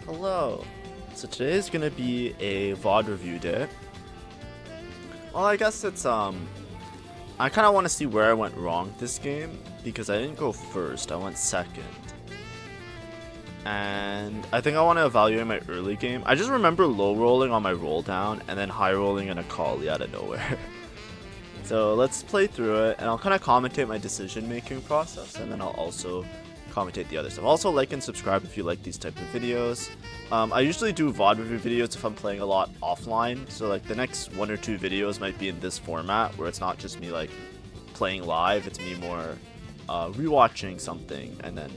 Hello. So today is gonna be a VOD review day. Well, I guess it's I kind of want to see where I went wrong this game because I didn't go first. I went second. And I think I want to evaluate my early game. I just remember low rolling on my roll down and then high rolling an AKALI out of nowhere. So let's play through it and I'll kind of commentate my decision making process, and then I'll also commentate the other stuff. Also, like and subscribe if you like these type of videos. I usually do VOD review videos if I'm playing a lot offline, so like the next 1 or 2 videos might be in this format where it's not just me like playing live, it's me more rewatching something and then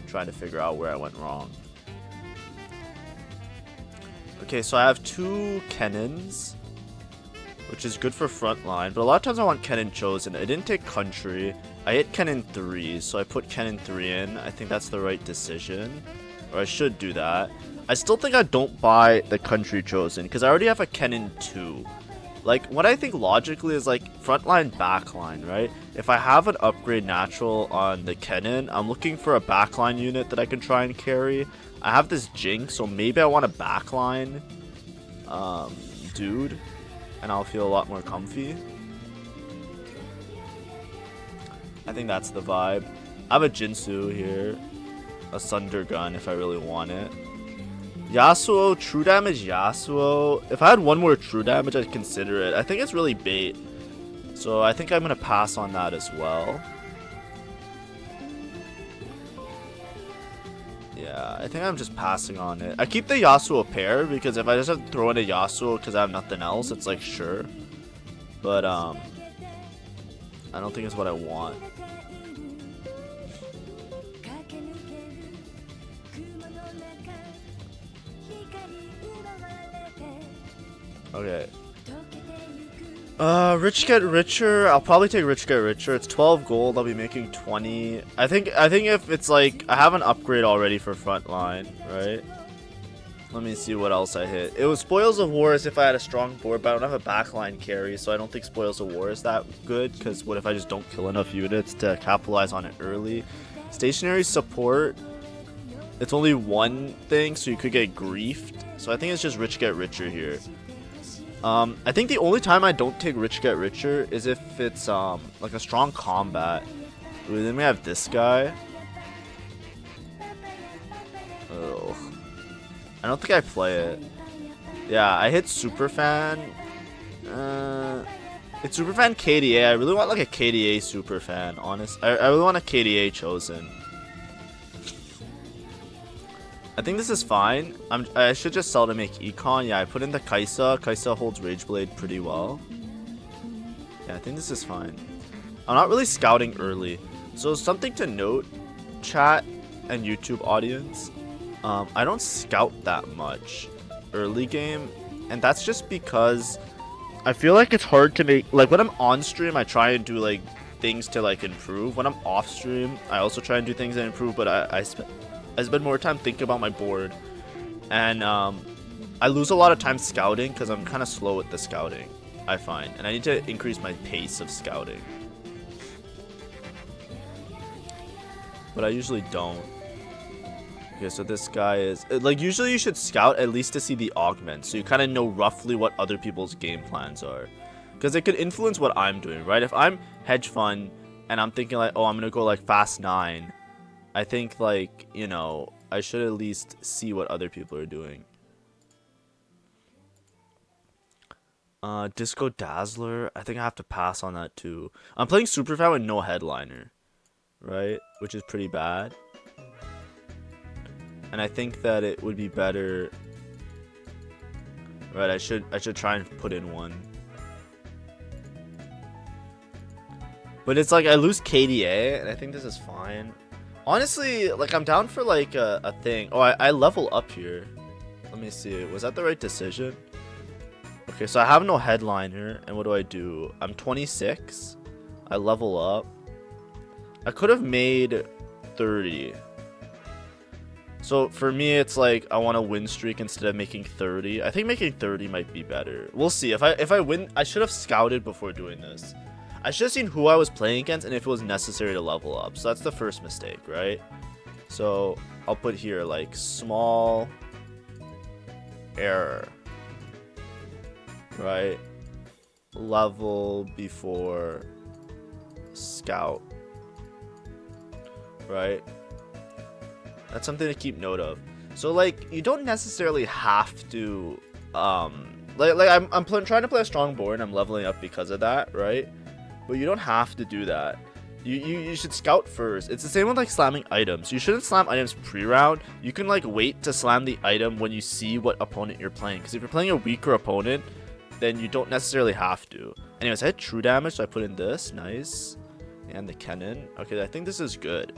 trying to figure out where I went wrong. Okay, so I have 2 cannons, which is good for frontline, but a lot of times I want cannon chosen. I didn't take country. I hit cannon 3, so I put cannon 3 in. I think that's the right decision, or I should do that. I still think I don't buy the country chosen because I already have a cannon 2. Like, what I think logically is like frontline, backline, right? If I have an upgrade natural on the cannon, I'm looking for a backline unit that I can try and carry. I have this Jinx, so maybe I want a backline dude, and I'll feel a lot more comfy. I think that's the vibe. I have a Jinsu here, a Sunder Gun if I really want it. Yasuo, true damage Yasuo. If I had one more true damage, I'd consider it. I think it's really bait, so I think I'm gonna pass on that as well. Yeah, I think I'm just passing on it. I keep the Yasuo pair because if I just have to throw in a Yasuo because I have nothing else, it's like sure. But I don't think it's what I want. Okay. Rich get richer. I'll probably take rich get richer. It's 12 gold. I'll be making 20. I think if it's like I have an upgrade already for frontline, right? Let me see what else I hit. It was Spoils of War as if I had a strong board, but I don't have a backline carry, so I don't think Spoils of War is that good, because what if I just don't kill enough units to capitalize on it early? Stationary support, it's only one thing, so you could get griefed. So I think it's just rich get richer here. I think the only time I don't take rich get richer is if it's like a strong combat. Ooh, then we have this guy. Oh, I don't think I play it. Yeah, I hit Superfan. It's Superfan KDA. I really want like a KDA Superfan, honest. I really want a KDA chosen. I think this is fine. I should just sell to make econ. Yeah, I put in the Kaisa. Kaisa holds Rageblade pretty well. Yeah, I think this is fine. I'm not really scouting early. So something to note, chat and YouTube audience. I don't scout that much early game. And that's just because I feel like it's hard to make... Like when I'm on stream, I try and do like things to like improve. When I'm off stream, I also try and do things that improve. But I spend more time thinking about my board, and I lose a lot of time scouting because I'm kind of slow with the scouting, I find, and I need to increase my pace of scouting, but I usually don't. Okay, so this guy is like, usually you should scout at least to see the augments, so you kind of know roughly what other people's game plans are, because it could influence what I'm doing, right? If I'm hedge fund and I'm thinking like, oh, I'm gonna go like fast 9, I think, like, you know, I should at least see what other people are doing. Disco Dazzler, I think I have to pass on that too. I'm playing Superfan with no headliner, right? Which is pretty bad. And I think that it would be better. Right, I should try and put in one. But it's like I lose KDA, and I think this is fine. Honestly, like, I'm down for like a thing. Oh, I level up here. Let me see. Was that the right decision? Okay, so I have no headliner, and what do? I'm 26. I level up. I could have made 30. So for me, it's like I want a win streak instead of making 30. I think making 30 might be better. We'll see. If I win, I should have scouted before doing this. I should have seen who I was playing against and if it was necessary to level up. So that's the first mistake, right? So I'll put here like small error, right? Level before scout, right? That's something to keep note of. So like you don't necessarily have to I'm trying to play a strong board and I'm leveling up because of that, right? But you don't have to do that. You should scout first. It's the same with like slamming items. You shouldn't slam items pre-round. You can like wait to slam the item when you see what opponent you're playing. Because if you're playing a weaker opponent, then you don't necessarily have to. Anyways, I had true damage, so I put in this. Nice. And the cannon. Okay, I think this is good.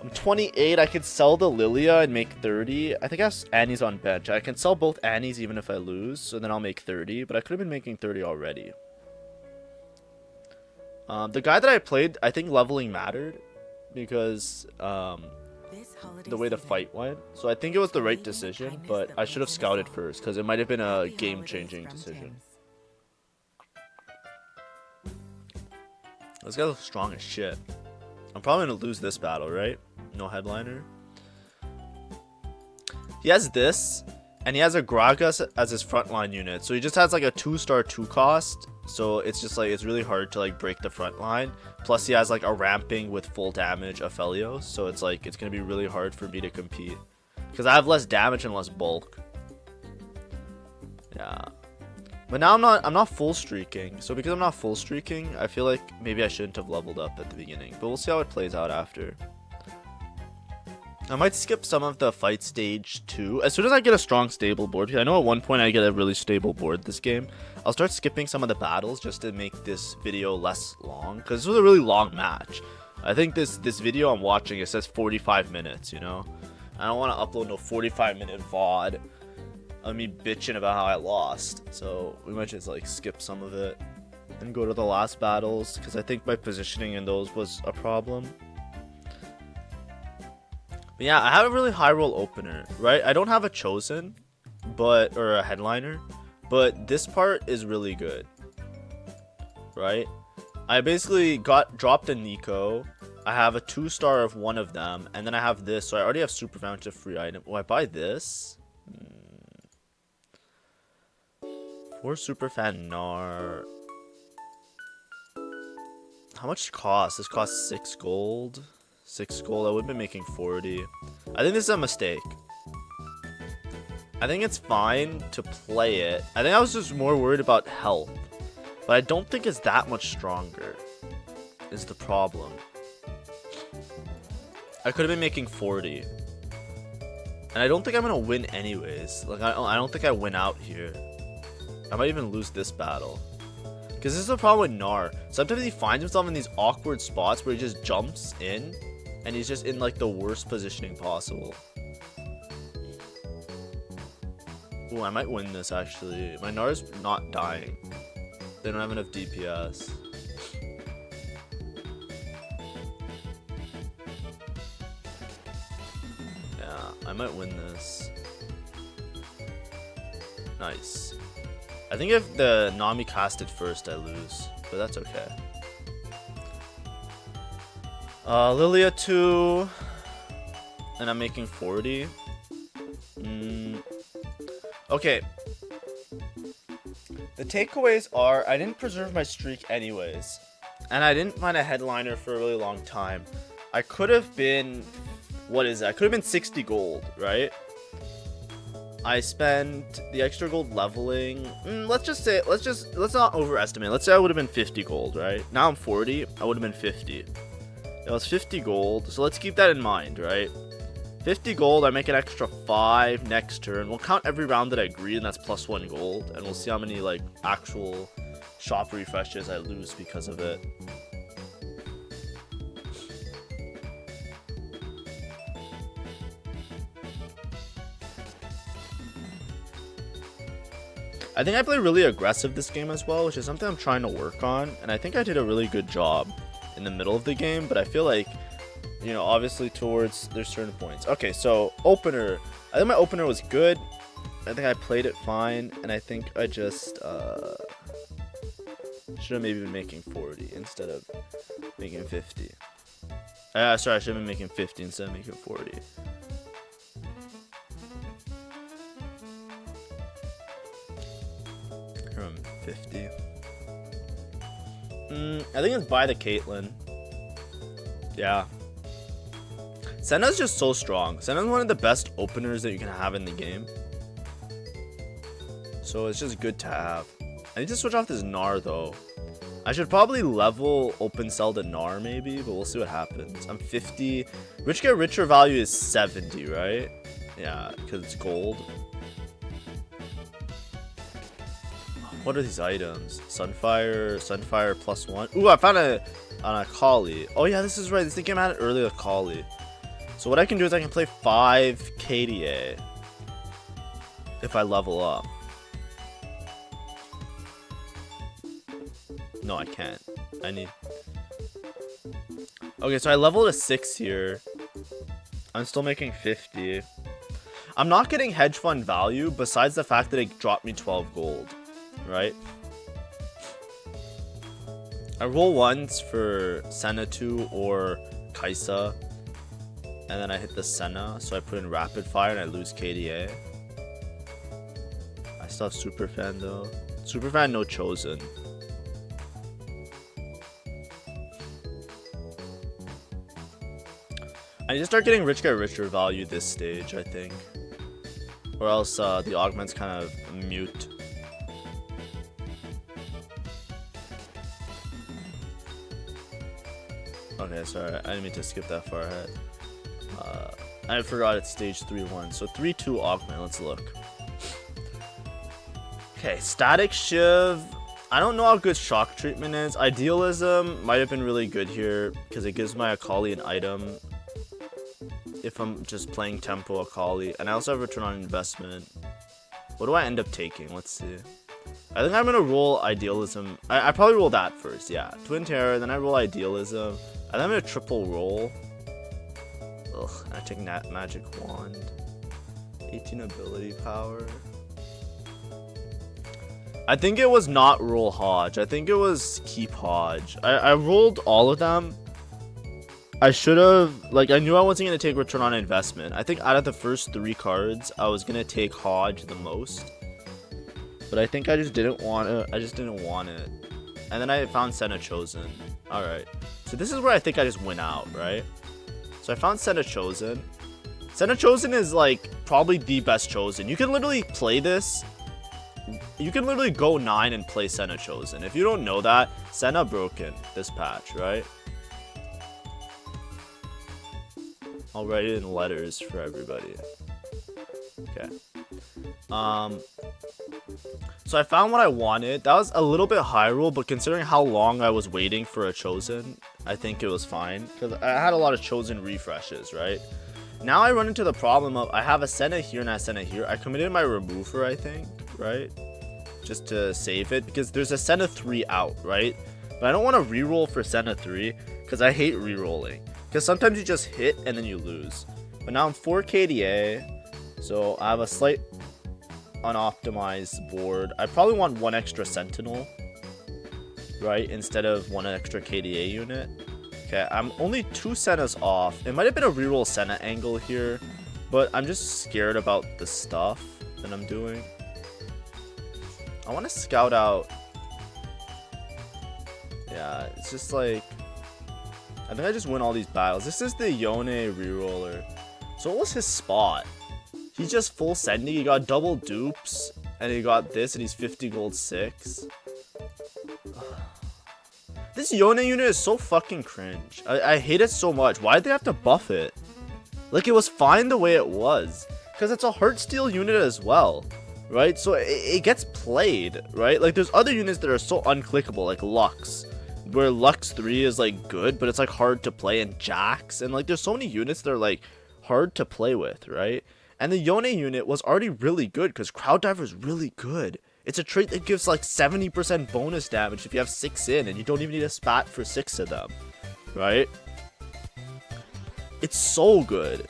I'm 28. I could sell the Lilia and make 30. I think I have Annie's on bench. I can sell both Annie's even if I lose, so then I'll make 30. But I could have been making 30 already. The guy that I played, I think leveling mattered because the way the fight went. So I think it was the right decision, but I should have scouted first because it might have been a game-changing decision. This guy's strong as shit. I'm probably going to lose this battle, right? No headliner. He has this, and he has a Gragas as his frontline unit. So he just has like a 2-star 2 cost. So it's just like, it's really hard to like break the front line. Plus he has like a ramping with full damage Aphelios. So it's like, it's going to be really hard for me to compete. Because I have less damage and less bulk. Yeah. But now I'm not full streaking. So because I'm not full streaking, I feel like maybe I shouldn't have leveled up at the beginning. But we'll see how it plays out after. I might skip some of the fight stage 2. As soon as I get a strong stable board, because I know at one point I get a really stable board this game, I'll start skipping some of the battles just to make this video less long. Because this was a really long match. I think this video I'm watching, it says 45 minutes, you know? I don't want to upload no 45-minute VOD of me bitching about how I lost. So we might just like skip some of it and go to the last battles, because I think my positioning in those was a problem. But yeah, I have a really high roll opener, right? I don't have a chosen, or a headliner, but this part is really good, right? I basically dropped a Nico. I have a 2-star of one of them, and then I have this, so I already have super found a free item. Oh, I buy this. 4 super fan Gnar. How much cost? This costs 6 gold. 6 gold. I would have been making 40. I think this is a mistake. I think it's fine to play it. I think I was just more worried about health. But I don't think it's that much stronger. Is the problem. I could have been making 40. And I don't think I'm going to win anyways. Like, I don't think I win out here. I might even lose this battle. Because this is the problem with Gnar. Sometimes he finds himself in these awkward spots where he just jumps in. And he's just in like the worst positioning possible. Ooh, I might win this actually. My Gnar's not dying. They don't have enough DPS. Yeah, I might win this. Nice. I think if the Nami casted first, I lose. But that's okay. Lilia 2. And I'm making 40. Okay. The takeaways are, I didn't preserve my streak anyways. And I didn't find a headliner for a really long time. I could have been... What is that? I could have been 60 gold, right? I spent the extra gold leveling. Let's not overestimate. Let's say I would have been 50 gold, right? Now I'm 40. I would have been 50. That was 50 gold. So let's keep that in mind, right? 50 gold, I make an extra 5 next turn. We'll count every round that I agree, and that's plus 1 gold. And we'll see how many, like, actual shop refreshes I lose because of it. I think I play really aggressive this game as well, which is something I'm trying to work on. And I think I did a really good job in the middle of the game, but I feel like, you know, obviously there's certain points. Okay, so opener. I think my opener was good. I think I played it fine, and I think I just should have maybe been making 40 instead of making 50. Sorry, I should have been making 50 instead of making 40. From 50. I think it's by the Caitlyn. Yeah. Senna's just so strong. Senna's one of the best openers that you can have in the game. So it's just good to have. I need to switch off this Gnar though. I should probably level open cell to Gnar maybe, but we'll see what happens. I'm 50. Rich get richer value is 70, right? Yeah, because it's gold. What are these items? Sunfire +1. Ooh, I found an AKALI. Oh yeah, this is right. This game had an early AKALI. So what I can do is I can play 5 KDA if I level up. No, I can't. I need... Okay, so I leveled a 6 here. I'm still making 50. I'm not getting hedge fund value besides the fact that it dropped me 12 gold. Right? I roll once for Senna 2 or Kaisa. And then I hit the Senna. So I put in Rapid Fire and I lose KDA. I still have Superfan though. Superfan, no Chosen. I need to start getting rich get richer value this stage, I think. Or else the augment's kind of mute. Okay, sorry, I didn't mean to skip that far ahead. I forgot it's stage 3-1. So 3-2 augment, let's look. Okay, static shiv. I don't know how good shock treatment is. Idealism might have been really good here because it gives my AKALI an item if I'm just playing tempo AKALI. And I also have return on investment. What do I end up taking? Let's see. I think I'm gonna roll idealism. I probably roll that first, yeah. Twin Terror, then I roll idealism. I think I'm gonna triple roll. Ugh, I take magic wand. 18 ability power. I think it was not roll Hodge. I think it was keep Hodge. I rolled all of them. I should have, like, I knew I wasn't gonna take return on investment. I think out of the first 3 cards, I was gonna take Hodge the most. But I think I just didn't want it. I just didn't want it. And then I found Senna Chosen. Alright. So this is where I think I just went out, right? So I found Senna Chosen. Senna Chosen is, like, probably the best Chosen. You can literally play this. You can literally go 9 and play Senna Chosen. If you don't know that, Senna broken this patch, right? I'll write it in letters for everybody. Okay. So I found what I wanted. That was a little bit high roll, but considering how long I was waiting for a Chosen, I think it was fine. Because I had a lot of Chosen refreshes, right? Now I run into the problem of I have a Senna here and a Senna here. I committed my remover, I think, right? Just to save it. Because there's a Senna 3 out, right? But I don't want to reroll for Senna 3 because I hate rerolling. Because sometimes you just hit and then you lose. But now I'm 4 KDA. So I have a slight unoptimized board. I probably want 1 extra Sentinel, right? Instead of 1 extra KDA unit. Okay, I'm only 2 Sennas off. It might have been a reroll Senna angle here. But I'm just scared about the stuff that I'm doing. I want to scout out. Yeah, it's just like... I think I just win all these battles. This is the Yone reroller. So what was his spot? He's just full sending. He got double dupes. And he got this and he's 50 gold 6. This Yone unit is so fucking cringe. I hate it so much. Why did they have to buff it? Like, it was fine the way it was. Because it's a Heartsteel unit as well. Right? So it gets played. Right? Like, there's other units that are so unclickable. Like Lux. Where Lux 3 is, like, good. But it's, like, hard to play. And Jax. And, like, there's so many units that are, like, hard to play with. Right? And the Yone unit was already really good. Because Crowd Diver is really good. It's a trait that gives, like, 70% bonus damage if you have 6 in. And you don't even need a spat for 6 of them. Right? It's so good.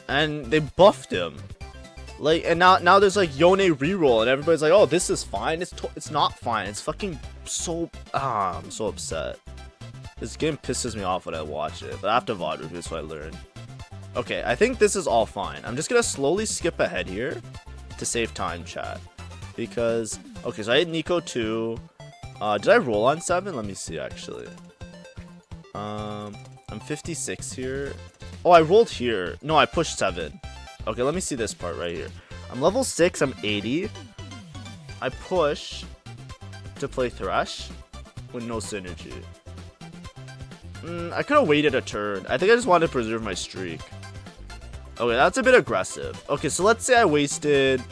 And they buffed him. Like, and now there's like Yone reroll and everybody's like, oh, this is fine. It's not fine. It's fucking so I'm so upset. This game pisses me off when I watch it, but after VOD review, so I learn. Okay, I think this is all fine. I'm just gonna slowly skip ahead here to save time, chat. Because, okay, so I hit Nico 2. Did I roll on 7? Let me see, actually. I'm 56 here. Oh, I rolled here. No, I pushed 7. Okay, let me see this part right here. I'm level 6, I'm 80. I push to play Thresh with no synergy. I could have waited a turn. I think I just wanted to preserve my streak. Okay, that's a bit aggressive. Okay, so let's say I wasted...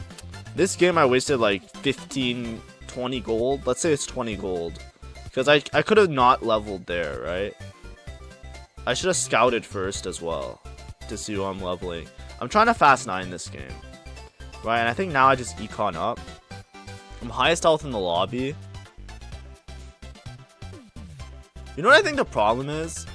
This game I wasted like 15, 20 gold. Let's say it's 20 gold. Because I could have not leveled there, right? I should have scouted first as well to see who I'm leveling. I'm trying to fast 9 this game. Right, and I think now I just econ up. I'm highest health in the lobby. You know what I think the problem is?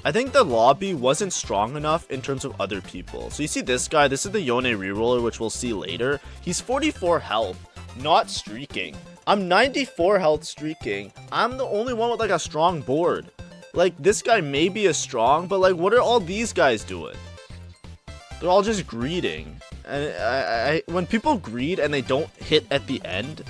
I think the lobby wasn't strong enough in terms of other people. So you see this guy, this is the Yone reroller, which we'll see later. He's 44 health, not streaking. I'm 94 health streaking. I'm the only one with like a strong board. Like this guy maybe is strong, but like what are all these guys doing? They're all just greeding. And when people greed and they don't hit at the end,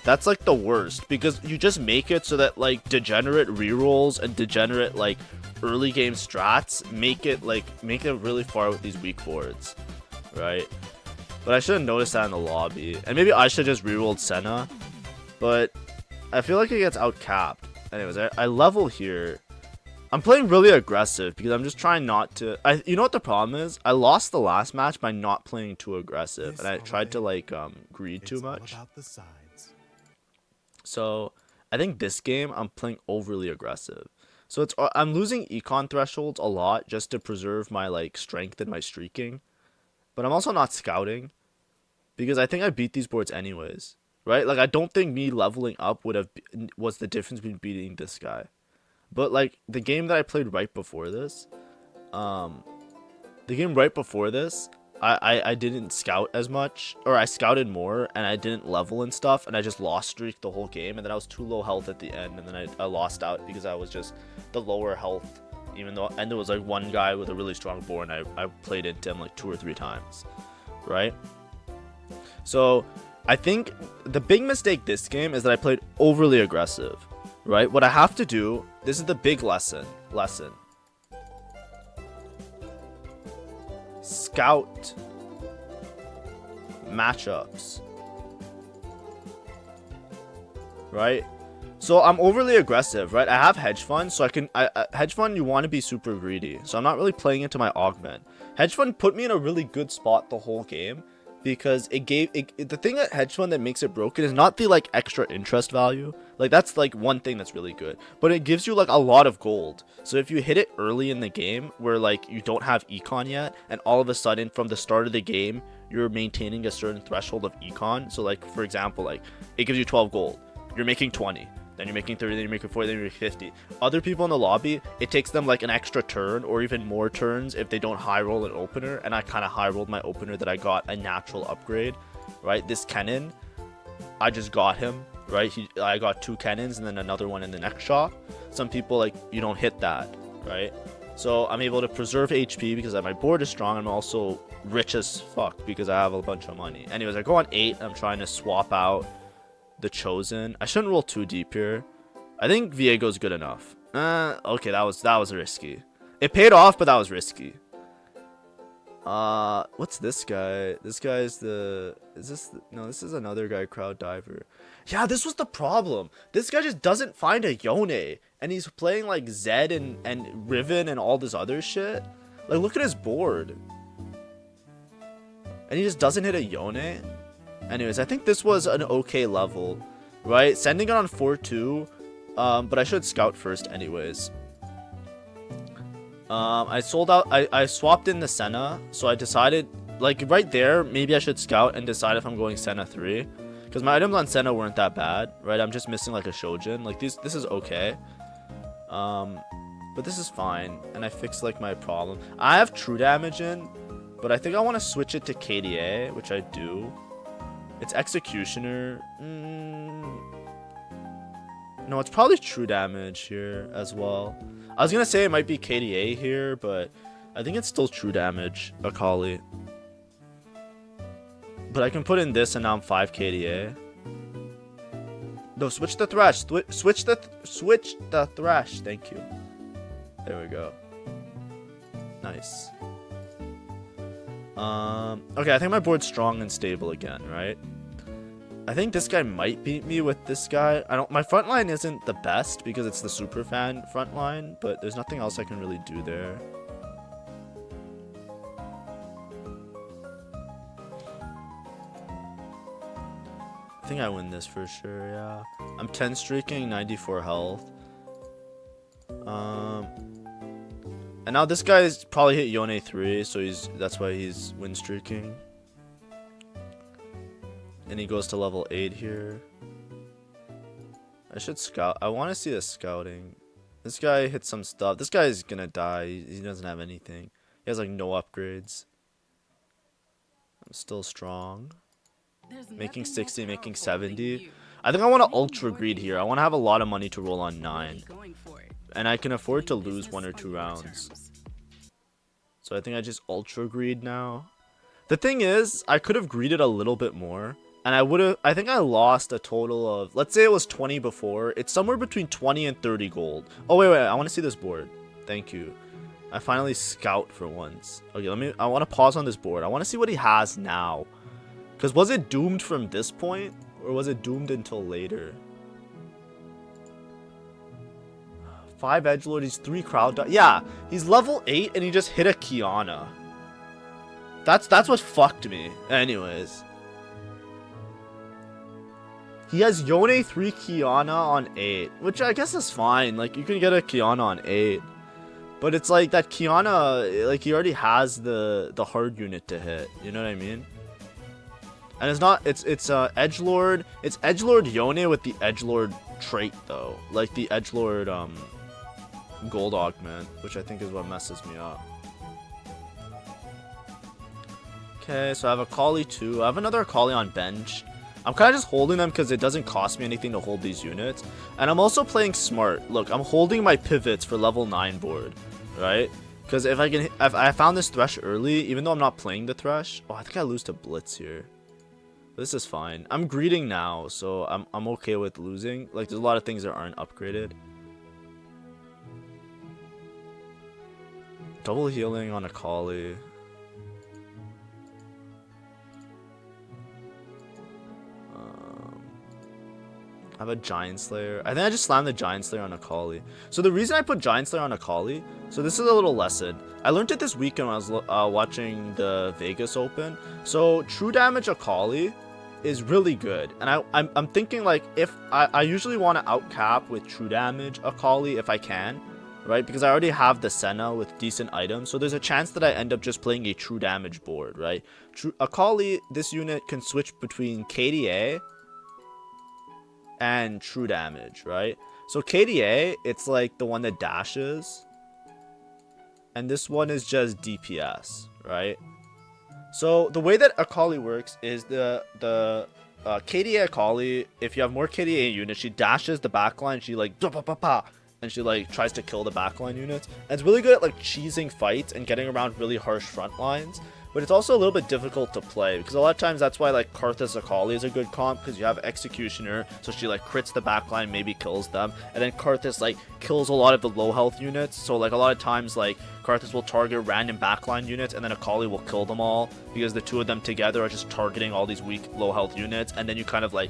that's like the worst, because you just make it so that like degenerate rerolls and degenerate like early game strats make it really far with these weak boards, right? But I should have noticed that in the lobby, and maybe I should have just rerolled Senna, but I feel like it gets out capped. Anyways, I level here. I'm playing really aggressive because I'm just trying not to. You know what the problem is? I lost the last match by not playing too aggressive, and I tried to like greed too much. So I think this game I'm playing overly aggressive. So I'm losing econ thresholds a lot just to preserve my like strength and my streaking. But I'm also not scouting because I think I beat these boards anyways, right? Like I don't think me leveling up was the difference between beating this guy. But like the game that I played right before this, I didn't scout as much, or I scouted more and I didn't level and stuff, and I just lost streak the whole game, and then I was too low health at the end, and then I lost out because I was just the lower health, even though, and there was like one guy with a really strong board, and I played into him like 2 or 3 times, right? So I think the big mistake this game is that I played overly aggressive, right? What I have to do, this is the big lesson. Scout matchups, right? So I'm overly aggressive, right? I have hedge fund, so hedge fund, you want to be super greedy, so I'm not really playing into my augment. Hedge fund put me in a really good spot the whole game, because the thing at hedge fund that makes it broken is not the like extra interest value. Like that's like one thing that's really good, but it gives you like a lot of gold. So if you hit it early in the game where like you don't have econ yet, and all of a sudden from the start of the game you're maintaining a certain threshold of econ, so like for example, like it gives you 12 gold, you're making 20, then you're making 30, then you're making 40, then you're making 50. Other people in the lobby, it takes them like an extra turn or even more turns if they don't high roll an opener, and I kind of high rolled my opener that I got a natural upgrade, right? This Kennen, I just got him, right? I got 2 Kennens and then another one in the next shop. Some people, like, you don't hit that, right? So I'm able to preserve HP because my board is strong. I'm also rich as fuck because I have a bunch of money. Anyways, I go on 8. I'm trying to swap out the Chosen. I shouldn't roll too deep here. I think Viego's good enough. Okay, that was risky. It paid off, but that was risky. What's this guy? This guy's no, this is another guy, Crowd Diver. Yeah, this was the problem. This guy just doesn't find a Yone, and he's playing like Zed and Riven and all this other shit. Like, look at his board. And he just doesn't hit a Yone. Anyways, I think this was an okay level, right? Sending it on 4-2, but I should scout first anyways. I sold out. I swapped in the Senna, so I decided, like right there, maybe I should scout and decide if I'm going Senna 3, because my items on Senna weren't that bad, right? I'm just missing like a Shojin. Like this is okay, but this is fine, and I fixed like my problem. I have true damage in, but I think I want to switch it to KDA, which I do. It's Executioner. No, it's probably true damage here as well. I was gonna say it might be KDA here, but I think it's still true damage, AKALI. But I can put in this and now I'm 5 KDA. No, switch the thresh. Switch the thresh. Thank you. There we go. Nice. Okay, I think my board's strong and stable again, right? I think this guy might beat me with this guy. My front line isn't the best because it's the super fan front line, but there's nothing else I can really do there. I think I win this for sure, yeah. I'm 10 streaking, 94 health. And now this guy's probably hit Yone 3, so that's why he's win streaking. And he goes to level 8 here. I should scout. I want to see the scouting. This guy hits some stuff. This guy is gonna die. He doesn't have anything. He has like no upgrades. I'm still strong. Making 60, making 70. I think I want to ultra greed here. I want to have a lot of money to roll on 9. And I can afford to lose 1 or 2 rounds. So I think I just ultra greed now. The thing is, I could have greeded a little bit more. And I think I lost a total of, let's say it was 20 before. It's somewhere between 20 and 30 gold. Oh, wait, I want to see this board. Thank you. I finally scout for once. Okay, I want to pause on this board. I want to see what he has now. Because was it doomed from this point? Or was it doomed until later? 5 edgelord, he's 3 crowd. Yeah, he's level 8 and he just hit a Kiana. That's what fucked me. Anyways. He has Yone 3 Kiana on 8, which I guess is fine. Like, you can get a Kiana on 8. But it's like that Kiana, like, he already has the hard unit to hit. You know what I mean? And it's not, it's edgelord. It's edgelord Yone with the edgelord trait, though. Like, the edgelord, gold augment, which I think is what messes me up. Okay, so I have AKALI 2. I have another AKALI on bench. I'm kind of just holding them because it doesn't cost me anything to hold these units. And I'm also playing smart. Look, I'm holding my pivots for level 9 board, right? Because if I found this thresh early, even though I'm not playing the thresh. Oh, I think I lose to blitz here. This is fine. I'm greeding now, so I'm okay with losing. Like, there's a lot of things that aren't upgraded. Double healing on AKALI. I have a Giant Slayer. I think I just slammed the Giant Slayer on AKALI. So the reason I put Giant Slayer on AKALI, so this is a little lesson. I learned it this weekend when I was watching the Vegas Open. So true damage AKALI is really good. And I'm thinking, like, if I usually want to outcap with true damage AKALI if I can, right? Because I already have the Senna with decent items. So there's a chance that I end up just playing a true damage board, right? AKALI, this unit can switch between KDA and true damage, right? So KDA, it's like the one that dashes, and this one is just DPS, right? So the way that AKALI works is the KDA AKALI, if you have more KDA units, she dashes the backline, she like and she like tries to kill the backline units. And it's really good at like cheesing fights and getting around really harsh front lines. But it's also a little bit difficult to play because a lot of times that's why like Karthus AKALI is a good comp, because you have Executioner, so she like crits the backline, maybe kills them, and then Karthus like kills a lot of the low health units. So like a lot of times like Karthus will target random backline units and then AKALI will kill them all because the two of them together are just targeting all these weak low health units, and then you kind of like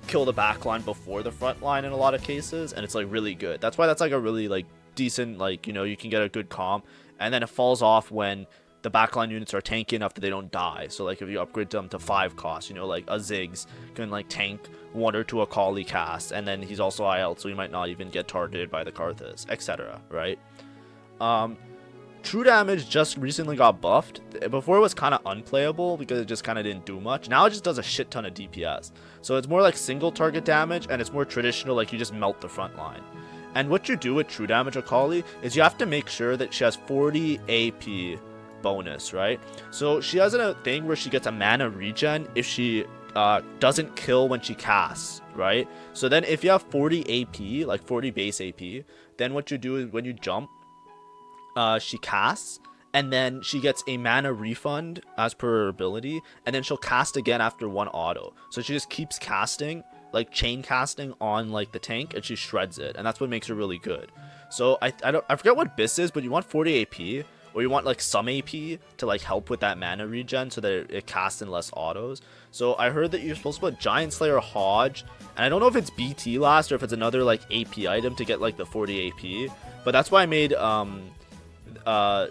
kill the backline before the front line in a lot of cases, and it's like really good. That's why that's like a really like decent, like, you know, you can get a good comp, and then it falls off when the backline units are tanky enough that they don't die. So like if you upgrade them to 5 cost, you know, like a Ziggs can like tank 1 or 2 AKALI casts, and then he's also IL, so he might not even get targeted by the Karthus, etc. Right? True damage just recently got buffed. Before it was kind of unplayable because it just kind of didn't do much. Now it just does a shit ton of DPS. So it's more like single target damage, and it's more traditional, like you just melt the front line. And what you do with true damage AKALI is you have to make sure that she has 40 AP bonus, right? So she has a thing where she gets a mana regen if she doesn't kill when she casts, right? So then if you have 40 AP, like 40 base AP, then what you do is when you jump, she casts, and then she gets a mana refund as per her ability, and then she'll cast again after one auto. So she just keeps casting, like chain casting on like the tank, and she shreds it, and that's what makes her really good. So I forget what Biss is, but you want 40 AP, or you want like some AP to like help with that mana regen so that it casts in less autos. So I heard that you're supposed to put Giant Slayer Hodge, and I don't know if it's BT last or if it's another like AP item to get like the 40 AP, but that's why I made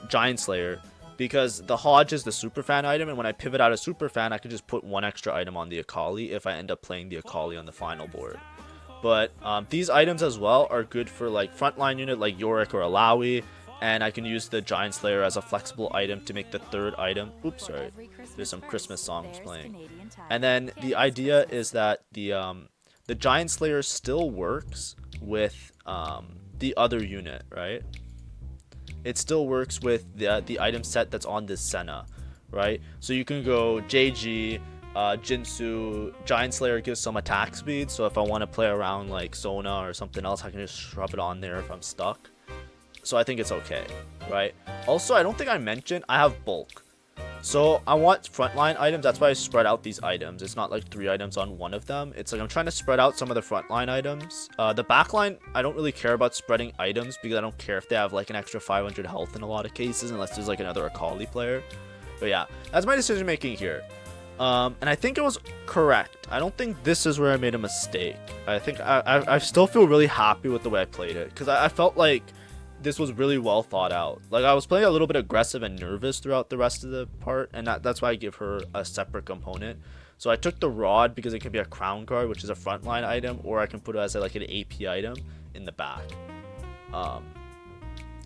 Giant Slayer, because the Hodge is the Superfan item, and when I pivot out of Superfan, I can just put one extra item on the Akali if I end up playing the Akali on the final board. But these items as well are good for like frontline unit like Yorick or Alawi, and I can use the Giant Slayer as a flexible item to make the third item. Oops, sorry, there's some Christmas songs playing. And then the idea is that the Giant Slayer still works with the other unit, right? It still works with the item set that's on this Senna, right? So you can go JG, Jinsu, Giant Slayer gives some attack speed, so if I want to play around like Sona or something else, I can just shove it on there if I'm stuck. So I think it's okay, right? Also, I don't think I mentioned I have bulk. So I want frontline items, that's why I spread out these items. It's not like 3 items on one of them. It's like I'm trying to spread out some of the frontline items. The backline, I don't really care about spreading items because I don't care if they have like an extra 500 health in a lot of cases, unless there's like another Akali player. But yeah, that's my decision making here. And I think it was correct. I don't think this is where I made a mistake. I think I still feel really happy with the way I played it, because I felt like this was really well thought out. Like, I was playing a little bit aggressive and nervous throughout the rest of the part, and that's why I give her a separate component. So I took the Rod because it can be a crown guard, which is a frontline item, or I can put it as like an AP item in the back.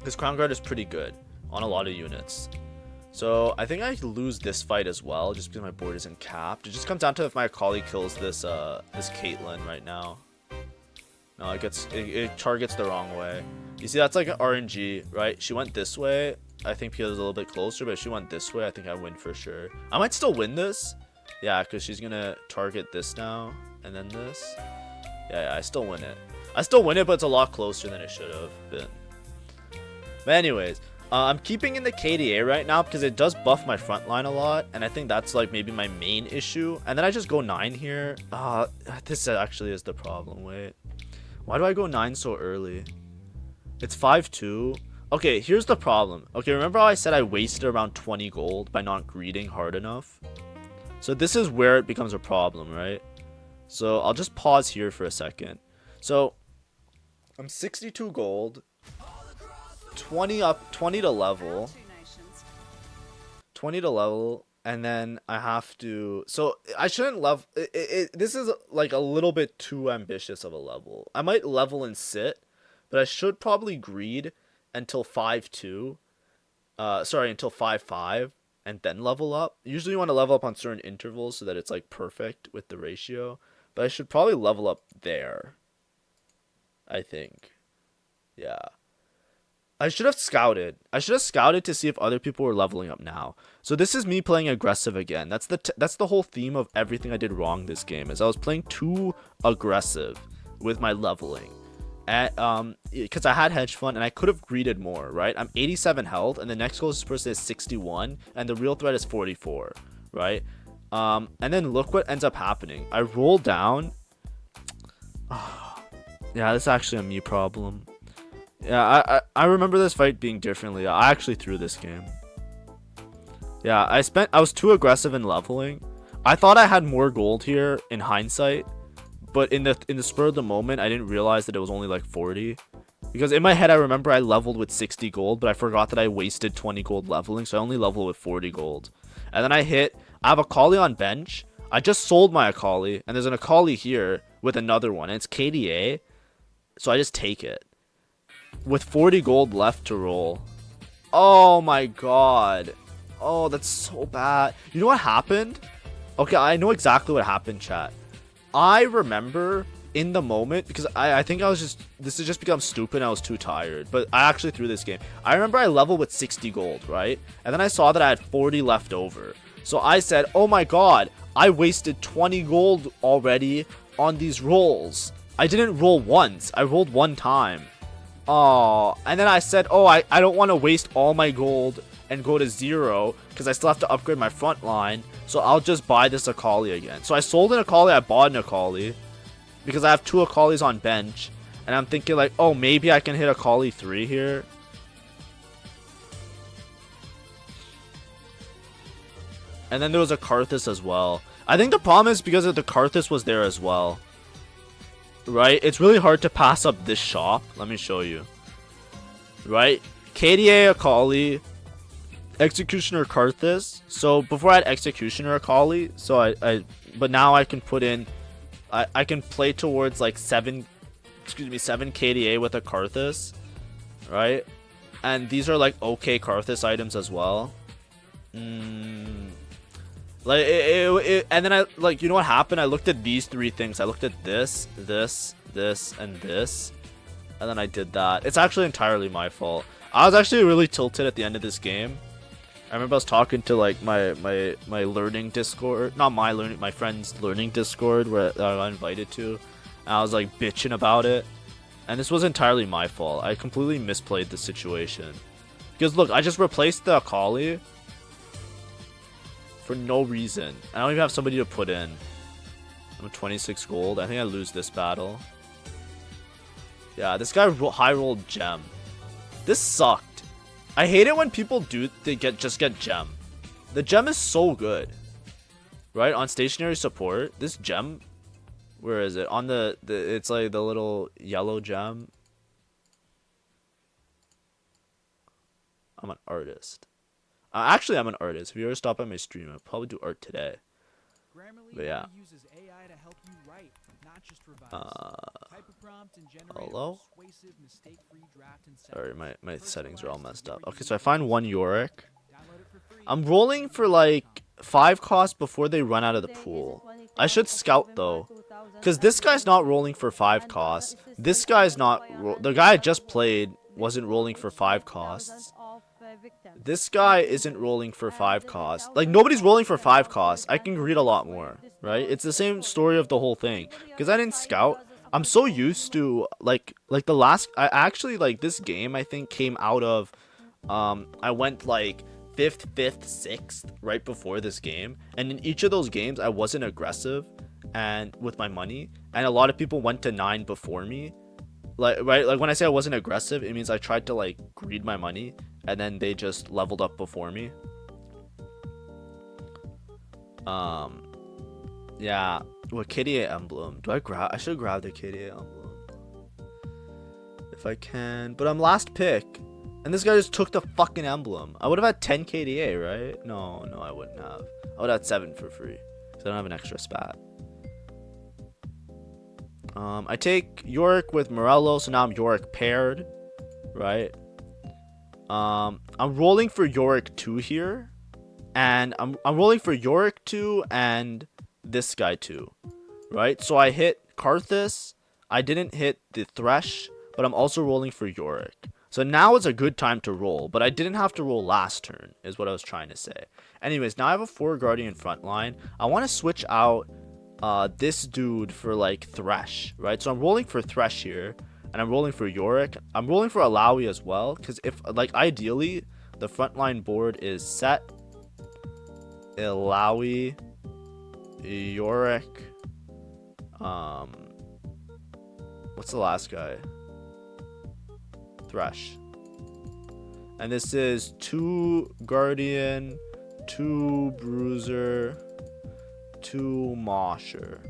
This crown guard is pretty good on a lot of units. So I think I lose this fight as well, just because my board isn't capped. It just comes down to if my Akali kills this this Caitlyn right now. No, it targets the wrong way. You see, that's like an RNG, right? She went this way. I think Pia is a little bit closer, but if she went this way, I think I win for sure. I might still win this. Yeah, because she's going to target this now, and then this. Yeah, I still win it. I still win it, but it's a lot closer than it should have been. But anyways, I'm keeping in the KDA right now because it does buff my front line a lot, and I think that's like maybe my main issue. And then I just go 9 here. This actually is the problem. Wait. Why do I go 9 so early? It's 5-2. Okay, here's the problem. Okay, remember how I said I wasted around 20 gold by not greeting hard enough? So this is where it becomes a problem, right? So I'll just pause here for a second. So I'm 62 gold, 20 to level, 20 to level, and then I have to, so I shouldn't level, this is like a little bit too ambitious of a level. I might level and sit, but I should probably greed until 5-2, until 5-5, and then level up. Usually you want to level up on certain intervals so that it's like perfect with the ratio, but I should probably level up there, I think. Yeah. I should have scouted. I should have scouted to see if other people were leveling up now. So this is me playing aggressive again. That's the whole theme of everything I did wrong this game, is I was playing too aggressive with my leveling. Because I had hedge fund and I could have greeted more, right? I'm 87 health, and the next closest person is 61, and the real threat is 44, right? And then look what ends up happening. I roll down. Yeah, this is actually a me problem. Yeah, I remember this fight being differently. I actually threw this game. Yeah, I was too aggressive in leveling. I thought I had more gold here in hindsight, but in the spur of the moment, I didn't realize that it was only like 40. Because in my head, I remember I leveled with 60 gold, but I forgot that I wasted 20 gold leveling, so I only leveled with 40 gold. And then I have Akali on bench. I just sold my Akali, and there's an Akali here with another one, and it's KDA, so I just take it. With 40 gold left to roll. Oh my god. Oh, that's so bad. You know what happened? Okay, I know exactly what happened, chat. I remember in the moment, because I think I was just, this has just become stupid and I was too tired, but I actually threw this game. I remember I leveled with 60 gold, right? And then I saw that I had 40 left over. So I said, oh my god, I wasted 20 gold already on these rolls. I didn't roll once. I rolled one time. Oh, and then I said, oh, I don't want to waste all my gold and go to 0 because I still have to upgrade my front line. So I'll just buy this AKALI again. So I sold an AKALI, I bought an AKALI because I have 2 AKALIs on bench. And I'm thinking like, oh, maybe I can hit AKALI 3 here. And then there was a Karthus as well. I think the problem is because of the Karthus was there as well. Right? It's really hard to pass up this shop. Let me show you. Right? KDA AKALI, Executioner Karthus. So before I had Executioner AKALI, so but now I can put in, I can play towards like 7 KDA with a Karthus. Right? And these are like okay Karthus items as well. Like and then I like, you know what happened? I looked at these 3 things. I looked at this, and this, and then I did that. It's actually entirely my fault. I was actually really tilted at the end of this game. I remember I was talking to like my learning Discord, not my learning, my friend's learning Discord where I got invited to, and I was like bitching about it. And this was entirely my fault. I completely misplayed the situation. Because look, I just replaced the AKALI for no reason. I don't even have somebody to put in. I'm 26 gold. I think I lose this battle. Yeah, this guy high rolled gem. This sucked. I hate it when people just get gem. The gem is so good. Right? On stationary support, this gem, where is it? On it's like the little yellow gem. I'm an artist. Actually, I'm an artist. If you ever stop by my stream, I'll probably do art today. But yeah. Hello? Sorry, my settings are all messed up. Okay, so I find 1 Yorick. I'm rolling for like 5 costs before they run out of the pool. I should scout though, because this guy's not rolling for 5 costs. This guy's not. The guy I just played wasn't rolling for 5 costs. This guy isn't rolling for 5 costs. Like, nobody's rolling for 5 costs. I can greed a lot more, right? It's the same story of the whole thing. Because I didn't scout. I'm so used to, like the last... I actually, like, this game, I think, came out of... I went, like, 5th, 5th, 6th right before this game. And in each of those games, I wasn't aggressive and with my money. And a lot of people went to 9 before me. Like, right? Like, when I say I wasn't aggressive, it means I tried to, like, greed my money. And then they just leveled up before me. Yeah. What KDA emblem? Do I grab? I should grab the KDA emblem. If I can. But I'm last pick. And this guy just took the fucking emblem. I would have had 10 KDA, right? No, I wouldn't have. I would have had 7 for free. Because I don't have an extra spat. I take Yorick with Morello. So now I'm Yorick paired. Right? I'm rolling for Yorick 2 here, and I'm rolling for Yorick 2 and this guy 2, right? So I hit Karthus, I didn't hit the Thresh, but I'm also rolling for Yorick. So now is a good time to roll, but I didn't have to roll last turn, is what I was trying to say. Anyways, now I have a 4 Guardian front line. I want to switch out this dude for like Thresh, right? So I'm rolling for Thresh here. And I'm rolling for Yorick. I'm rolling for Alawi as well. Because if, like, ideally, the frontline board is Set, Alawi, Yorick. What's the last guy? Thresh. And this is 2 Guardian, 2 Bruiser, 2 Mosher.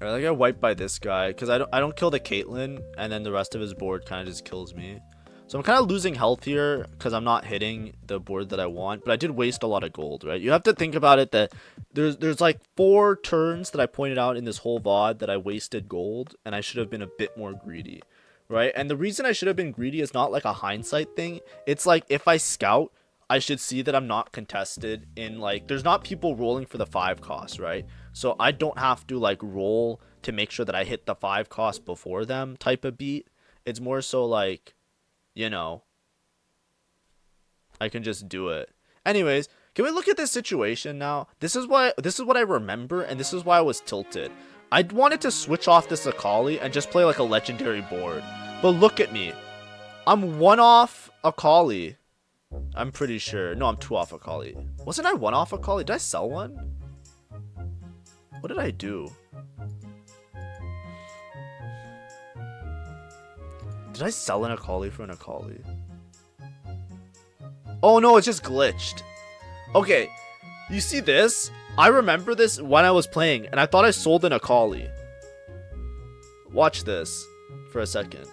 Alright, I get wiped by this guy because I don't kill the Caitlyn, and then the rest of his board kind of just kills me. So I'm kind of losing health here because I'm not hitting the board that I want, but I did waste a lot of gold, right? You have to think about it that there's like 4 turns that I pointed out in this whole VOD that I wasted gold, and I should have been a bit more greedy, right? And the reason I should have been greedy is not like a hindsight thing. It's like if I scout, I should see that I'm not contested in, like, there's not people rolling for the 5 cost, right? So I don't have to like roll to make sure that I hit the 5 cost before them type of beat. It's more so like, you know, I can just do it. Anyways, can we look at this situation now? This is what I remember, and this is why I was tilted. I wanted to switch off this AKALI and just play like a legendary board. But look at me. I'm 1 off AKALI. I'm pretty sure. No, I'm 2 off AKALI. Wasn't I 1 off AKALI? Did I sell one? What did I do? Did I sell an AKALI for an AKALI? Oh no, it's just glitched. Okay, you see this? I remember this when I was playing, and I thought I sold an AKALI. Watch this for a second.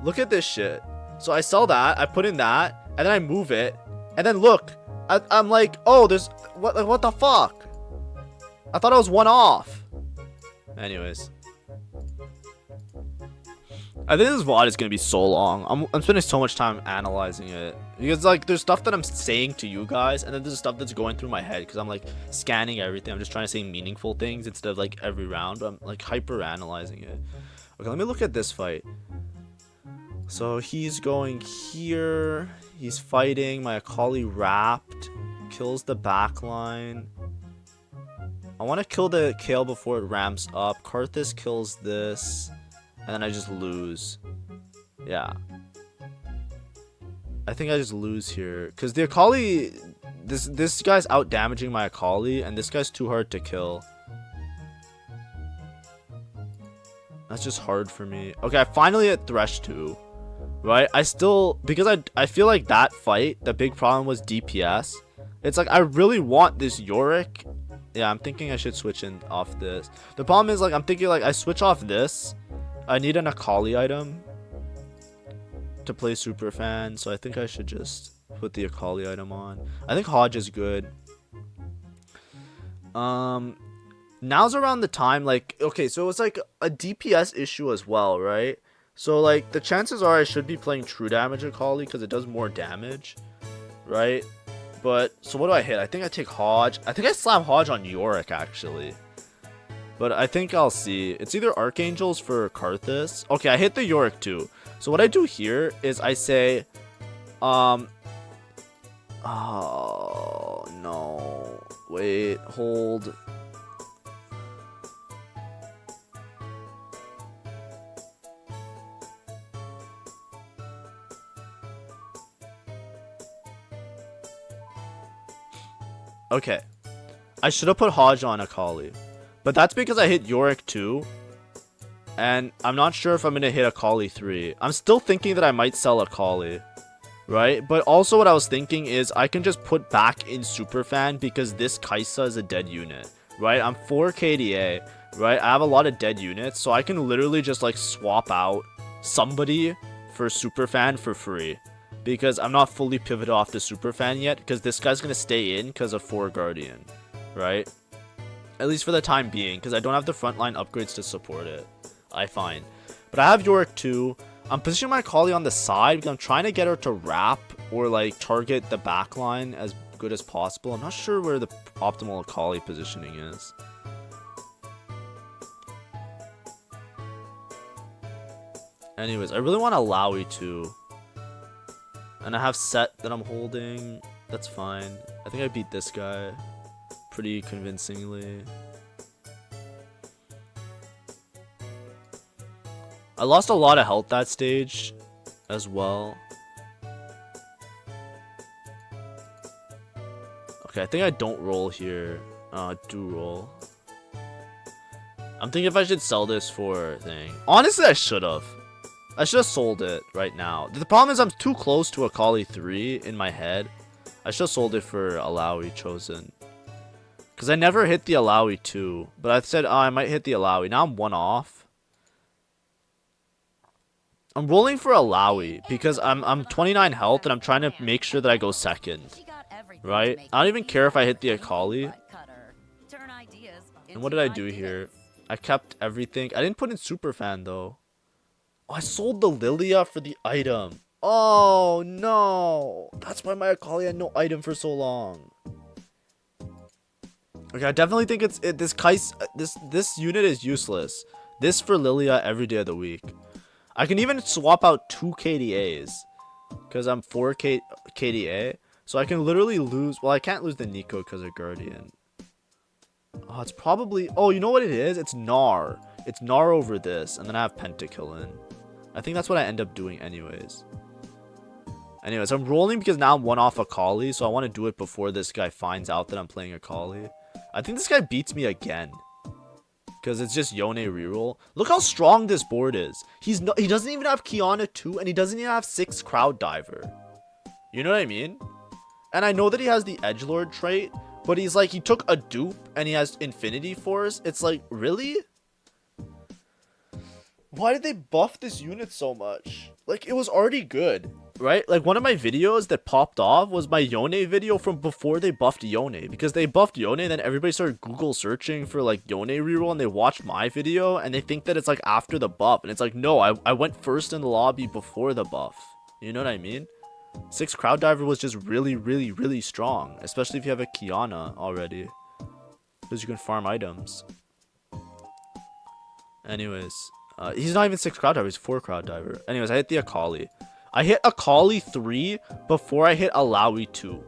Look at this shit. So I sell that, I put in that, and then I move it, and then look, I'm like, oh, there's what the fuck? I thought I was 1 off. Anyways, I think this VOD is gonna be so long. I'm spending so much time analyzing it because like there's stuff that I'm saying to you guys, and then there's stuff that's going through my head because I'm like scanning everything. I'm just trying to say meaningful things instead of like every round. But I'm like hyper analyzing it. Okay, let me look at this fight. So he's going here. He's fighting. My AKALI wrapped. Kills the backline. I want to kill the Kale before it ramps up. Karthus kills this. And then I just lose. Yeah. I think I just lose here. Because the AKALI... This guy's out damaging my AKALI. And this guy's too hard to kill. That's just hard for me. Okay, I finally hit Thresh 2. Right? I still... Because I feel like that fight, the big problem was DPS. It's like, I really want this Yorick. Yeah, I'm thinking I should switch in off this. The problem is, like, I'm thinking, like, I switch off this. I need an AKALI item to play Superfan, so I think I should just put the AKALI item on. I think Hodge is good. Now's around the time, like, okay, so it's like a DPS issue as well, right? So, like, the chances are I should be playing true damage AKALI because it does more damage, right? But, so what do I hit? I think I take Hodge. I think I slam Hodge on Yorick, actually. But I think I'll see. It's either Archangels for Karthus. Okay, I hit the Yorick too. So what I do here is I say, oh no. Wait, hold. Okay. I should have put Hodge on AKALI. But that's because I hit Yorick 2. And I'm not sure if I'm going to hit AKALI 3. I'm still thinking that I might sell AKALI. Right? But also what I was thinking is I can just put back in Superfan because this Kaisa is a dead unit. Right? I'm 4 KDA. Right? I have a lot of dead units. So I can literally just like swap out somebody for Superfan for free. Because I'm not fully pivoted off the Superfan yet. Because this guy's going to stay in because of 4 Guardian. Right? At least for the time being, because I don't have the frontline upgrades to support it, I find. But I have Yorick 2. I'm positioning my AKALI on the side because I'm trying to get her to wrap or like target the backline as good as possible. I'm not sure where the optimal AKALI positioning is. Anyways, I really want Alawi too. And I have Set that I'm holding. That's fine. I think I beat this guy pretty convincingly. I lost a lot of health that stage as well. Okay, I think I don't roll here. I do roll. I'm thinking if I should sell this for thing. Honestly, I should have. I should have sold it right now. The problem is I'm too close to AKALI 3 in my head. I should have sold it for Alawi Chosen. Because I never hit the Alawi 2. But I said, oh, I might hit the Alawi. Now I'm 1 off. I'm rolling for Alawi. Because I'm 29 health and I'm trying to make sure that I go second. Right? I don't even care if I hit the AKALI. And what did I do here? I kept everything. I didn't put in Superfan though. Oh, I sold the Lilia for the item. Oh no. That's why my AKALI had no item for so long. Okay, I definitely think this unit is useless. This for Lilia every day of the week. I can even swap out 2 KDAs. Because I'm 4 KDA. So I can literally lose... Well, I can't lose the Nico because of Guardian. Oh, it's probably... Oh, you know what it is? It's Gnar. It's Gnar over this, and then I have Pentakillin. I think that's what I end up doing anyways. Anyways, I'm rolling because now I'm one off AKALI, so I want to do it before this guy finds out that I'm playing AKALI. I think this guy beats me again. Because it's just Yone reroll. Look how strong this board is. He doesn't even have Kiana 2, and he doesn't even have 6 Crowd Diver. You know what I mean? And I know that he has the Edgelord trait, but he's like, he took a dupe, and he has Infinity Force. It's like, really? Why did they buff this unit so much? Like, it was already good, right? Like, one of my videos that popped off was my Yone video from before they buffed Yone. Because they buffed Yone, and then everybody started Google searching for, like, Yone reroll, and they watched my video, and they think that it's, like, after the buff. And it's like, no, I went first in the lobby before the buff. You know what I mean? 6 Crowd Diver was just really, really, really strong. Especially if you have a Kiana already. Because you can farm items. Anyways... he's not even 6 Crowd Diver, he's 4 Crowd Diver. Anyways, I hit the AKALI. I hit AKALI 3 before I hit Alawi 2.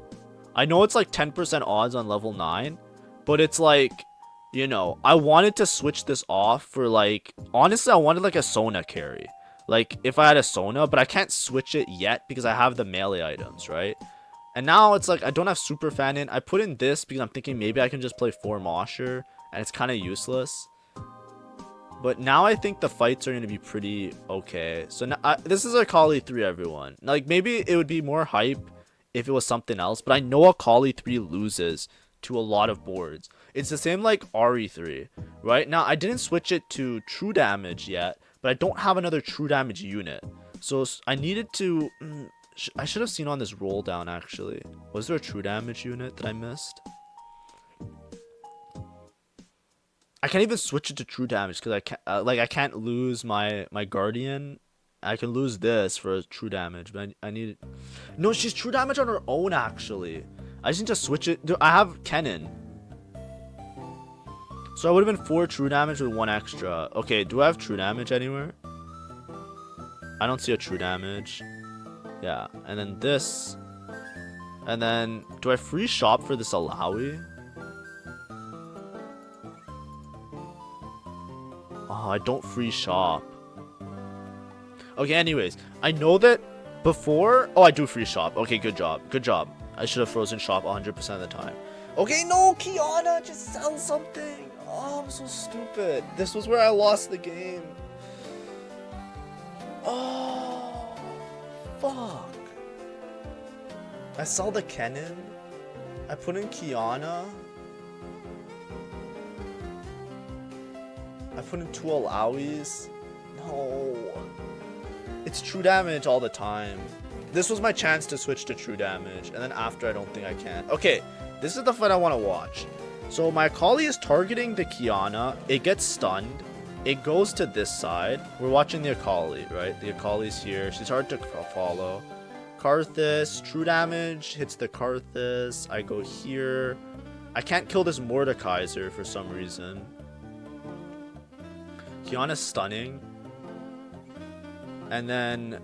I know it's like 10% odds on level 9, but it's like, you know, I wanted to switch this off for like, honestly, I wanted like a Sona carry. Like, if I had a Sona, but I can't switch it yet because I have the melee items, right? And now it's like, I don't have Super Fan in. I put in this because I'm thinking maybe I can just play 4 Mosher, and it's kind of useless. But now I think the fights are going to be pretty okay. So now, this is AKALI 3, everyone. Like, maybe it would be more hype if it was something else. But I know AKALI 3 loses to a lot of boards. It's the same like RE3, right? Now, I didn't switch it to true damage yet. But I don't have another true damage unit. So I needed to... I should have seen on this roll down, actually. Was there a true damage unit that I missed? I can't even switch it to true damage because I can't I can't lose my guardian. I can lose this for true damage, but I need it. No, she's true damage on her own actually. I just need to switch it. I have Kennen, so I would have been 4 true damage with 1 extra. Okay, do I have true damage anywhere? I don't see a true damage. Yeah, and then this, and then do I free shop for this Alawi? Oh, I don't free shop. Okay, anyways. I know that before... Oh, I do free shop. Okay, good job. Good job. I should have frozen shop 100% of the time. Okay, no, Kiana, just sell something. Oh, I'm so stupid. This was where I lost the game. Oh, fuck. I sell the Kennen. I put in Kiana. I put in 2 Alawis. No. It's true damage all the time. This was my chance to switch to true damage. And then after, I don't think I can. Okay, this is the fight I want to watch. So my AKALI is targeting the Kiana. It gets stunned. It goes to this side. We're watching the AKALI, right? The AKALI's here. She's hard to follow. Karthus, true damage, hits the Karthus. I go here. I can't kill this Mordekaiser for some reason. Kiana's stunning. And then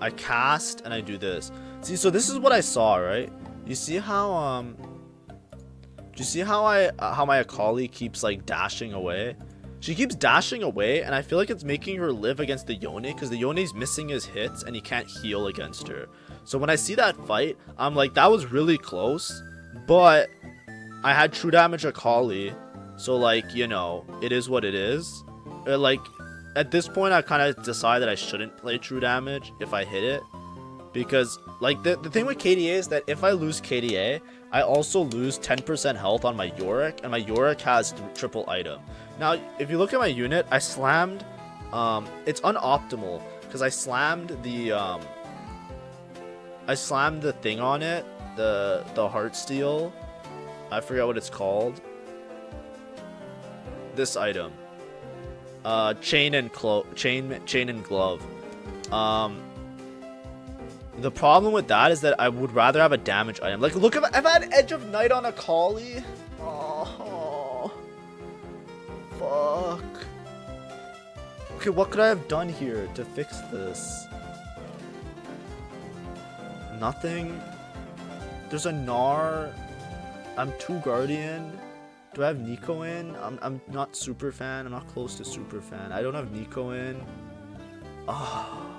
I cast and I do this. See, so this is what I saw, right? You see how do you see how my AKALI keeps like dashing away? She keeps dashing away, and I feel like it's making her live against the Yone because the Yone's missing his hits and he can't heal against her. So when I see that fight, I'm like, that was really close, but I had true damage AKALI, so like, you know, it is what it is. Like, at this point, I kind of decided I shouldn't play true damage if I hit it. Because, like, the thing with KDA is that if I lose KDA, I also lose 10% health on my Yorick, and my Yorick has triple item. Now, if you look at my unit, I slammed, it's unoptimal, because I slammed the thing on it, the Heartsteel. I forget what it's called. This item. Chain and glove. The problem with that is that I would rather have a damage item. Like, look, if I had Edge of Night on AKALI. Oh, fuck. Okay, what could I have done here to fix this? Nothing. There's a Gnar. I'm 2 Guardian. Do I have Nico in? I'm not super fan. I'm not close to super fan. I don't have Nico in. Oh.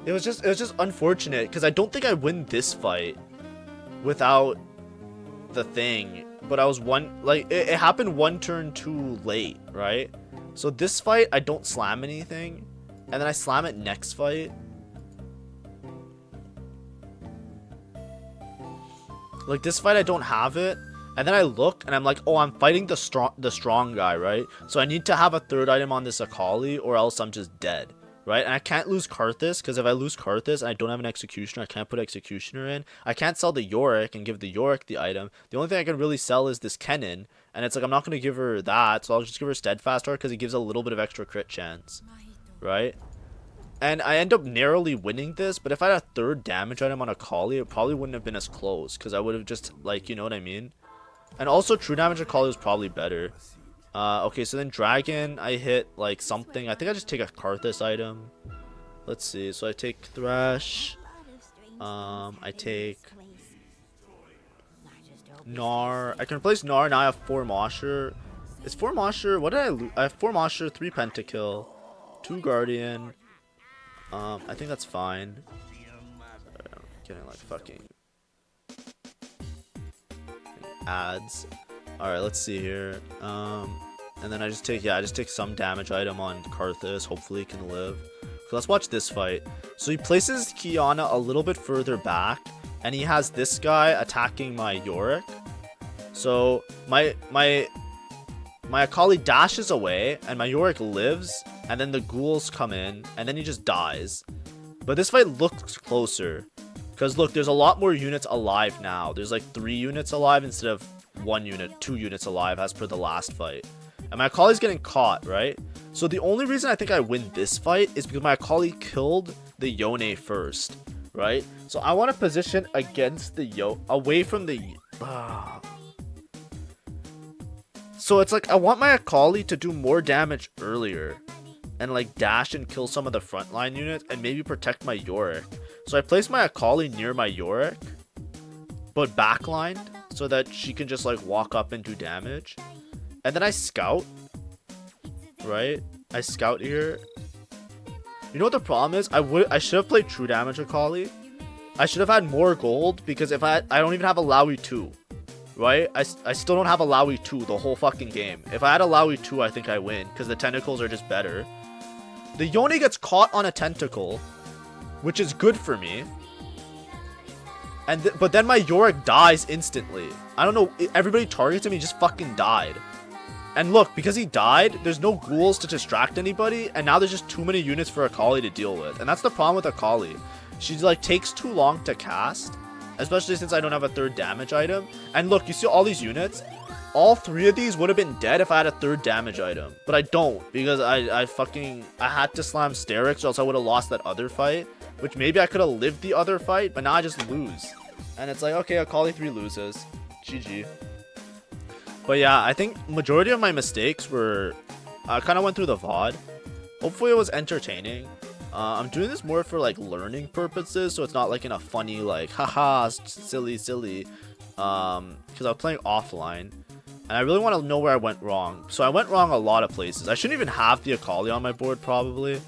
It was just unfortunate because I don't think I win this fight without the thing. But I was it happened one turn too late, right? So this fight I don't slam anything, and then I slam it next fight. Like this fight I don't have it, and then I look and I'm like, oh, I'm fighting the strong guy, right? So I need to have a third item on this AKALI or else I'm just dead. Right, and I can't lose Karthus, because if I lose Karthus and I don't have an Executioner, I can't put Executioner in. I can't sell the Yorick and give the Yorick the item. The only thing I can really sell is this Kennen, and it's like I'm not going to give her that, so I'll just give her Steadfast Heart because it gives a little bit of extra crit chance. Right? And I end up narrowly winning this, but if I had a third damage item on AKALI, it probably wouldn't have been as close, because I would have just, like, you know what I mean? And also, true damage AKALI was probably better. Okay, so then Dragon, I hit like something. I think I just take a Karthus item. Let's see. So I take Thresh. I take Gnar. I can replace Gnar. Now I have 4 Mosher. Is 4 Mosher? What did I lose? I have 4 Mosher, 3 Pentakill, 2 Guardian. I think that's fine. Sorry, I'm getting like fucking ads. Alright, let's see here. And then I just take some damage item on Karthus. Hopefully it can live. So let's watch this fight. So he places Kiana a little bit further back, and he has this guy attacking my Yorick. So my AKALI dashes away, and my Yorick lives, and then the ghouls come in, and then he just dies. But this fight looks closer, because look, there's a lot more units alive now. There's like 3 units alive instead of 1 unit, 2 units alive as per the last fight. And my AKALI's getting caught, right? So the only reason I think I win this fight is because my AKALI killed the Yone first, right? So I want to position against the away from the... So it's like I want my AKALI to do more damage earlier and like dash and kill some of the frontline units and maybe protect my Yorick. So I place my AKALI near my Yorick, but backlined, so that she can just like walk up and do damage. And then I scout, right? I scout here. You know what the problem is? I should have played true damage AKALI. I should have had more gold, because if I don't even have a Lowy 2, right? I still don't have a Lowy 2 the whole fucking game. If I had a Lowy 2, I think I win, because the tentacles are just better. The Yone gets caught on a tentacle, which is good for me. And but then my Yorick dies instantly. I don't know, everybody targets him, he just fucking died. And look, because he died, there's no ghouls to distract anybody, and now there's just too many units for AKALI to deal with. And that's the problem with AKALI. She like takes too long to cast, especially since I don't have a third damage item. And look, you see all these units? All 3 of these would have been dead if I had a third damage item. But I don't, because I had to slam Sterix, or else I would have lost that other fight. Which maybe I could have lived the other fight, but now I just lose. And it's like, okay, AKALI 3 loses. GG. But yeah, I think majority of my mistakes were... I kind of went through the VOD. Hopefully it was entertaining. I'm doing this more for like learning purposes, so it's not like in a funny like, haha, silly. Because I was playing offline. And I really want to know where I went wrong. So I went wrong a lot of places. I shouldn't even have the AKALI on my board, probably.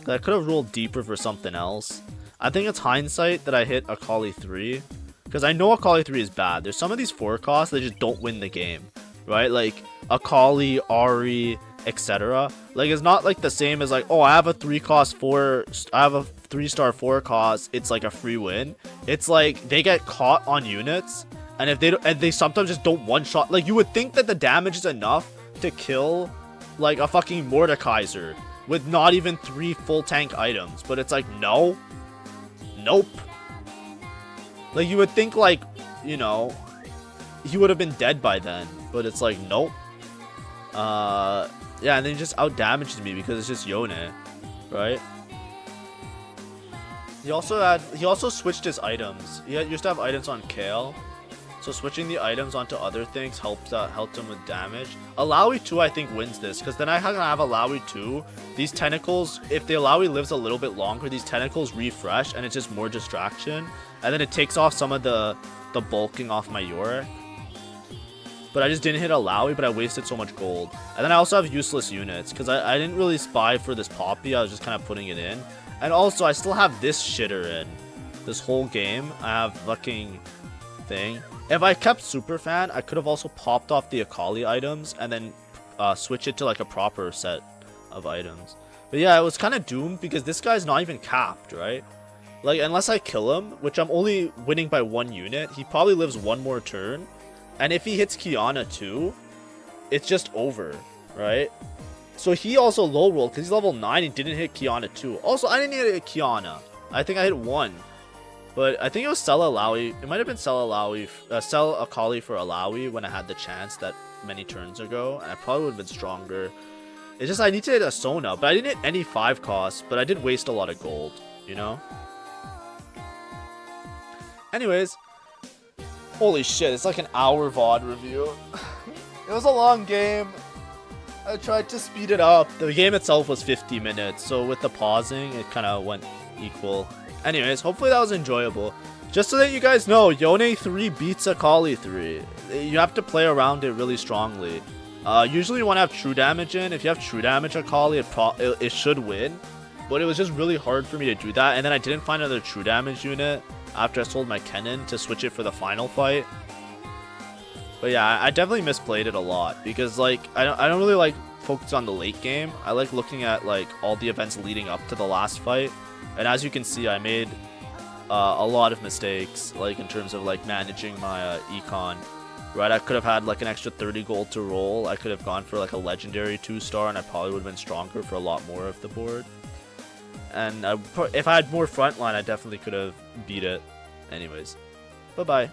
I could have rolled deeper for something else. I think it's hindsight that I hit AKALI 3. Because I know AKALI 3 is bad. There's some of these 4 costs that just don't win the game. Right? Like AKALI, Ari, etc. Like it's not like the same as like, oh, I have a 3-cost 4. I have a 3-star 4 cost. It's like a free win. It's like they get caught on units. And if they sometimes just don't one-shot. Like you would think that the damage is enough to kill like a fucking Mordekaiser with not even 3 full tank items. But it's like, no. Nope. Like, you would think, like, you know, he would have been dead by then. But it's like, nope. Yeah, and then he just out-damages me because it's just Yone, right? He also switched his items. He used to have items on Kale. So switching the items onto other things helped him with damage. Alawi 2 I think wins this, because then I have Alawi 2. These tentacles, if the Alawi lives a little bit longer, these tentacles refresh and it's just more distraction. And then it takes off some of the bulking off my Yorick. but I just didn't hit Alawi, but I wasted so much gold. And then I also have useless units, because I didn't really spy for this Poppy, I was just kind of putting it in. And also, I still have this shitter in. This whole game, I have fucking thing. If I kept Super Fan, I could have also popped off the AKALI items, and then switch it to like a proper set of items. But yeah, it was kind of doomed, because this guy's not even capped, right? Like, unless I kill him, which I'm only winning by 1 unit, he probably lives 1 more turn. And if he hits Kiana too, it's just over, right? So he also low rolled because he's level 9 and didn't hit Kiana too. Also, I didn't hit Kiana. I think I hit 1. But I think it was sell Alawi. It might have been sell Alawi, sell AKALI for Alawi when I had the chance that many turns ago. And I probably would have been stronger. It's just I need to hit a Sona. But I didn't hit any 5 costs. But I did waste a lot of gold, you know? Anyways. Holy shit, it's like an hour VOD review. It was a long game. I tried to speed it up. The game itself was 50 minutes, so with the pausing, it kind of went equal. Anyways, hopefully that was enjoyable. Just so that you guys know, Yone 3 beats AKALI 3. You have to play around it really strongly. Usually you want to have true damage in. If you have true damage AKALI, it should win. But it was just really hard for me to do that, and then I didn't find another true damage unit after I sold my Kennen to switch it for the final fight. But yeah, I definitely misplayed it a lot because like I don't really like focus on the late game. I like looking at like all the events leading up to the last fight. And as you can see, I made a lot of mistakes like in terms of like managing my econ. Right, I could have had like an extra 30 gold to roll. I could have gone for like a legendary 2-star and I probably would have been stronger for a lot more of the board. And if I had more frontline, I definitely could have beat it. Anyways, bye-bye.